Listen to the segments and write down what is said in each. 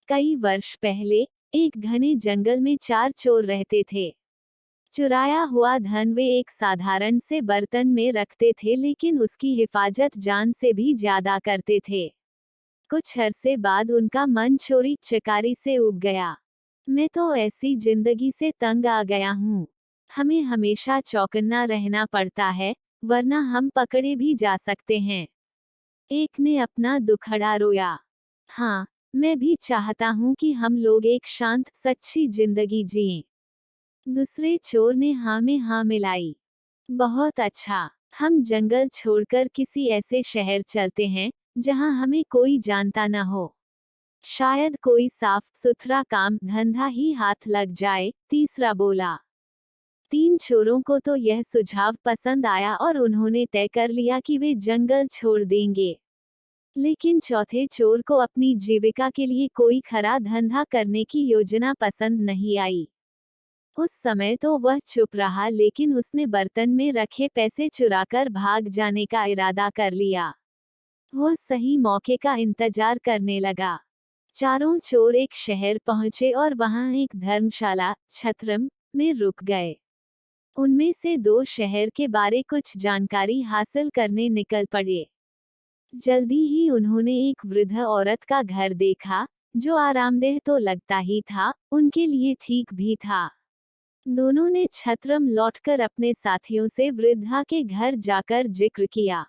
कई वर्ष पहले एक घने जंगल में 4 चोर रहते थे। चुराया हुआ धन वे एक साधारण से बर्तन में रखते थे, लेकिन उसकी हिफाजत जान से भी ज्यादा करते थे। कुछ अरसे बाद उनका मन चोरी चकारी से उब गया। मैं तो ऐसी जिंदगी से तंग आ गया हूँ। हमें हमेशा चौकन्ना रहना पड़ता है, वरना हम पकड़े भी जा सकते हैं। एक ने अपना दुखड़ा रोया। हाँ, मैं भी चाहता हूँ कि हम लोग एक शांत सच्ची जिंदगी जिएं। दूसरे चोर ने हाँ में हाँ मिलाई। बहुत अच्छा, हम जंगल छोड़कर किसी ऐसे शहर चलते हैं जहाँ हमें कोई जानता न हो। शायद कोई साफ सुथरा काम धंधा ही हाथ लग जाए, तीसरा बोला। 3 चोरों को तो यह सुझाव पसंद आया और उन्होंने तय कर लिया कि वे जंगल छोड़ देंगे। लेकिन चौथे चोर को अपनी जीविका के लिए कोई खरा धंधा करने की योजना पसंद नहीं आई। उस समय तो वह चुप रहा, लेकिन उसने बर्तन में रखे पैसे चुराकर भाग जाने का इरादा कर लिया। वह सही मौके का इंतजार करने लगा। चारों चोर एक शहर पहुंचे और वहां एक धर्मशाला छत्रम में रुक गए। उनमें से 2 शहर के बारे कुछ जानकारी हासिल करने निकल पड़े। जल्दी ही उन्होंने एक वृद्ध औरत का घर देखा, जो आरामदेह तो लगता ही था, उनके लिए ठीक भी था। दोनों ने छत्रम लौटकर अपने साथियों से वृद्धा के घर जाकर जिक्र किया।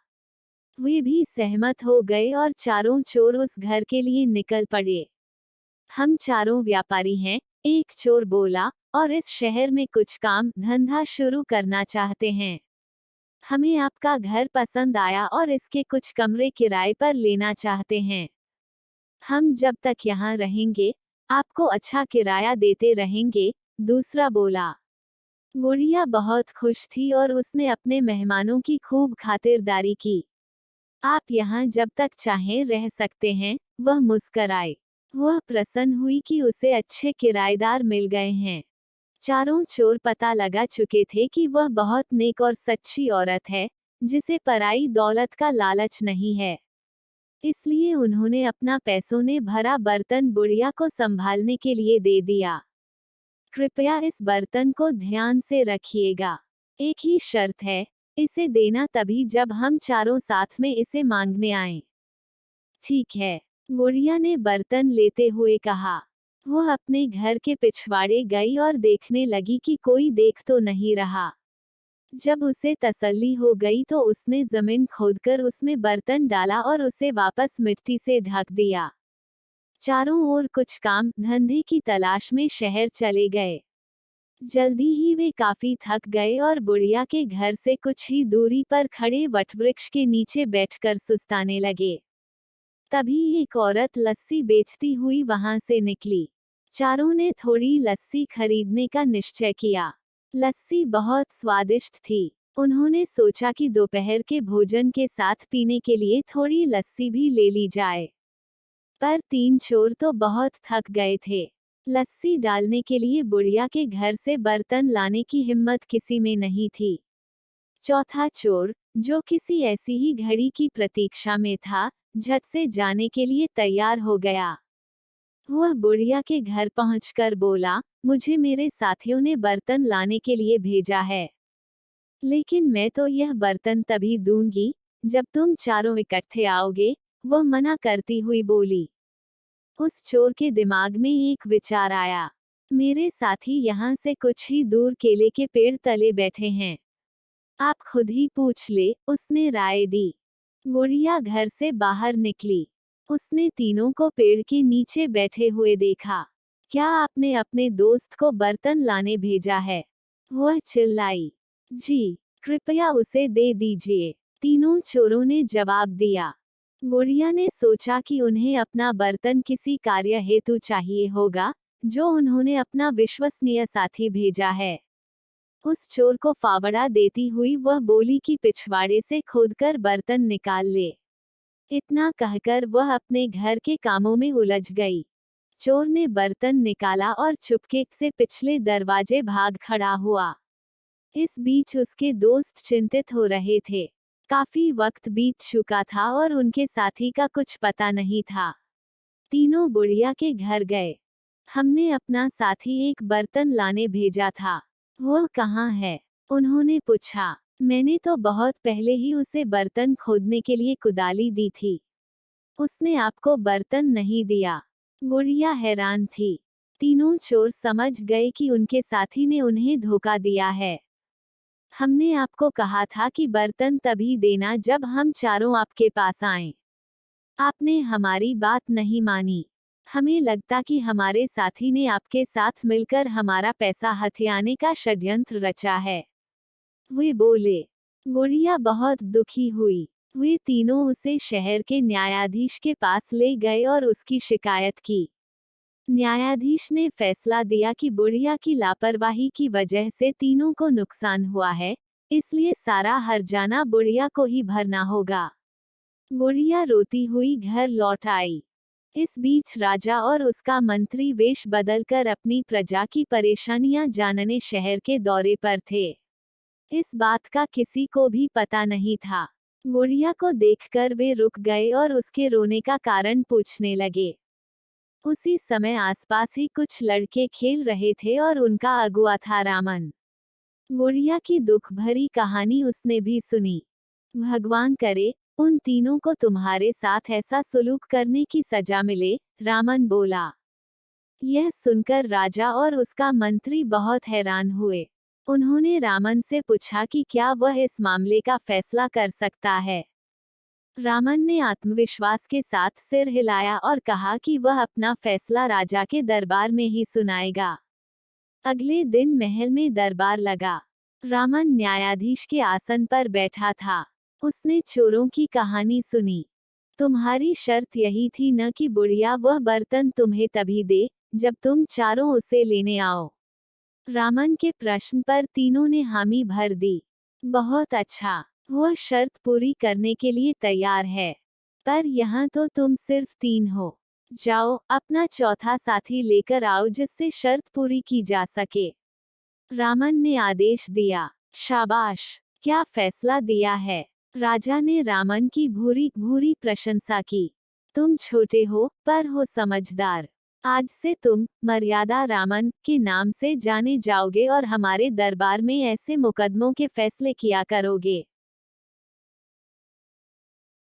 वे भी सहमत हो गए और चारों चोर उस घर के लिए निकल पड़े। हम चारों व्यापारी हैं, एक चोर बोला, और इस शहर में कुछ काम धंधा शुरू करना चाहते हैं। हमें आपका घर पसंद आया और इसके कुछ कमरे किराए पर लेना चाहते हैं। हम जब तक यहाँ रहेंगे, आपको अच्छा किराया देते रहेंगे, दूसरा बोला। बुढ़िया बहुत खुश थी और उसने अपने मेहमानों की खूब खातिरदारी की। आप यहाँ जब तक चाहें रह सकते हैं, वह मुस्कराई। वह प्रसन्न हुई कि उसे अच्छे किराएदार मिल गए हैं। चारों चोर पता लगा चुके थे कि वह बहुत नेक और सच्ची औरत है, जिसे पराई दौलत का लालच नहीं है। इसलिए उन्होंने अपना पैसों ने भरा बर्तन बुढ़िया को संभालने के लिए दे दिया। कृपया इस बर्तन को ध्यान से रखिएगा। एक ही शर्त है, इसे देना तभी जब हम चारों साथ में इसे मांगने आएं। ठीक है, बुढ़िया ने बर्तन लेते हुए कहा। वह अपने घर के पिछवाड़े गई और देखने लगी कि कोई देख तो नहीं रहा। जब उसे तसल्ली हो गई तो उसने जमीन खोदकर उसमें बर्तन डाला और उसे वापस मिट्टी से ढक दिया। चारों ओर कुछ काम धंधे की तलाश में शहर चले गए। जल्दी ही वे काफी थक गए और बुढ़िया के घर से कुछ ही दूरी पर खड़े वटवृक्ष के नीचे बैठकर सुस्ताने लगे। तभी एक औरत लस्सी बेचती हुई वहां से निकली। चारों ने थोड़ी लस्सी खरीदने का निश्चय किया। लस्सी बहुत स्वादिष्ट थी। उन्होंने सोचा कि दोपहर के भोजन के साथ पीने के लिए थोड़ी लस्सी भी ले ली जाए। पर 3 चोर तो बहुत थक गए थे। लस्सी डालने के लिए बुढ़िया के घर से बर्तन लाने की हिम्मत किसी में नहीं थी। चौथा चोर, जो किसी ऐसी ही घड़ी की प्रतीक्षा में था, झट से जाने के लिए तैयार हो गया। वह बुढ़िया के घर पहुंचकर बोला, मुझे मेरे साथियों ने बर्तन लाने के लिए भेजा है। लेकिन मैं तो यह बर्तन तभी दूंगी, जब तुम चारों इकट्ठे आओगे, वह मना करती हुई बोली। उस चोर के दिमाग में एक विचार आया। मेरे साथी यहाँ से कुछ ही दूर केले के पेड़ तले बैठे हैं। आप खुद ही पूछ ले, उसने राय दी। बुढ़िया घर से बाहर निकली। उसने तीनों को पेड़ के नीचे बैठे हुए देखा। क्या आपने अपने दोस्त को बर्तन लाने भेजा है? वह चिल्लाई। जी, कृपया उसे दे दीजिए, तीनों चोरों ने जवाब दिया। बुढ़िया ने सोचा कि उन्हें अपना बर्तन किसी कार्य हेतु चाहिए होगा, जो उन्होंने अपना विश्वसनीय साथी भेजा है। उस चोर को फावड़ा देती हुई वह बोली कि पिछवाड़े से खोदकर बर्तन निकाल ले। इतना कहकर वह अपने घर के कामों में उलझ गई। चोर ने बर्तन निकाला और चुपके से पिछले दरवाजे भाग खड़ा हुआ। इस बीच उसके दोस्त चिंतित हो रहे थे। काफी वक्त बीत चुका था और उनके साथी का कुछ पता नहीं था। तीनों बुढ़िया के घर गए। हमने अपना साथी एक बर्तन लाने भेजा था, वो कहाँ है? उन्होंने पूछा। मैंने तो बहुत पहले ही उसे बर्तन खोदने के लिए कुदाली दी थी। उसने आपको बर्तन नहीं दिया। बुढ़िया हैरान थी। तीनों चोर समझ गए कि उनके साथी ने उन्हें धोखा दिया है। हमने आपको कहा था कि बर्तन तभी देना जब हम चारों आपके पास आएं। आपने हमारी बात नहीं मानी। हमें लगता कि हमारे साथी ने आपके साथ मिलकर हमारा पैसा हथियाने का षड्यंत्र रचा है। वे बोले। बुढ़िया बहुत दुखी हुई। वे तीनों उसे शहर के न्यायाधीश के पास ले गए और उसकी शिकायत की। न्यायाधीश ने फैसला दिया कि बुढ़िया की लापरवाही की वजह से तीनों को नुकसान हुआ है, इसलिए सारा हर्जाना बुढ़िया को ही भरना होगा। बुढ़िया रोती हुई घर लौट आई। इस बीच राजा और उसका मंत्री वेश बदलकर अपनी प्रजा की परेशानियां जानने शहर के दौरे पर थे। इस बात का किसी को भी पता नहीं था। बुढ़िया को देखकर वे रुक गए और उसके रोने का कारण पूछने लगे। उसी समय आसपास ही कुछ लड़के खेल रहे थे और उनका अगुआ था रामन। बुढ़िया की दुख भरी कहानी उसने भी सुनी। भगवान करे उन तीनों को तुम्हारे साथ ऐसा सुलूक करने की सजा मिले, रामन बोला। यह सुनकर राजा और उसका मंत्री बहुत हैरान हुए। उन्होंने रामन से पूछा कि क्या वह इस मामले का फैसला कर सकता है। रामन ने आत्मविश्वास के साथ सिर हिलाया और कहा कि वह अपना फैसला राजा के दरबार में ही सुनाएगा। अगले दिन महल में दरबार लगा। रामन न्यायाधीश के आसन पर बैठा था। उसने चोरों की कहानी सुनी। तुम्हारी शर्त यही थी न कि बुढ़िया वह बर्तन तुम्हें तभी दे जब तुम चारों उसे लेने आओ। रामन के प्रश्न पर तीनों ने हामी भर दी। बहुत अच्छा, वह शर्त पूरी करने के लिए तैयार है। पर यहाँ तो तुम सिर्फ 3 हो। जाओ, अपना चौथा साथी लेकर आओ जिससे शर्त पूरी की जा सके। रामन ने आदेश दिया। शाबाश, क्या फैसला दिया है। राजा ने रामन की भूरी भूरी प्रशंसा की। तुम छोटे हो पर हो समझदार। आज से तुम मर्यादा रामन के नाम से जाने जाओगे और हमारे दरबार में ऐसे मुकदमों के फैसले किया करोगे।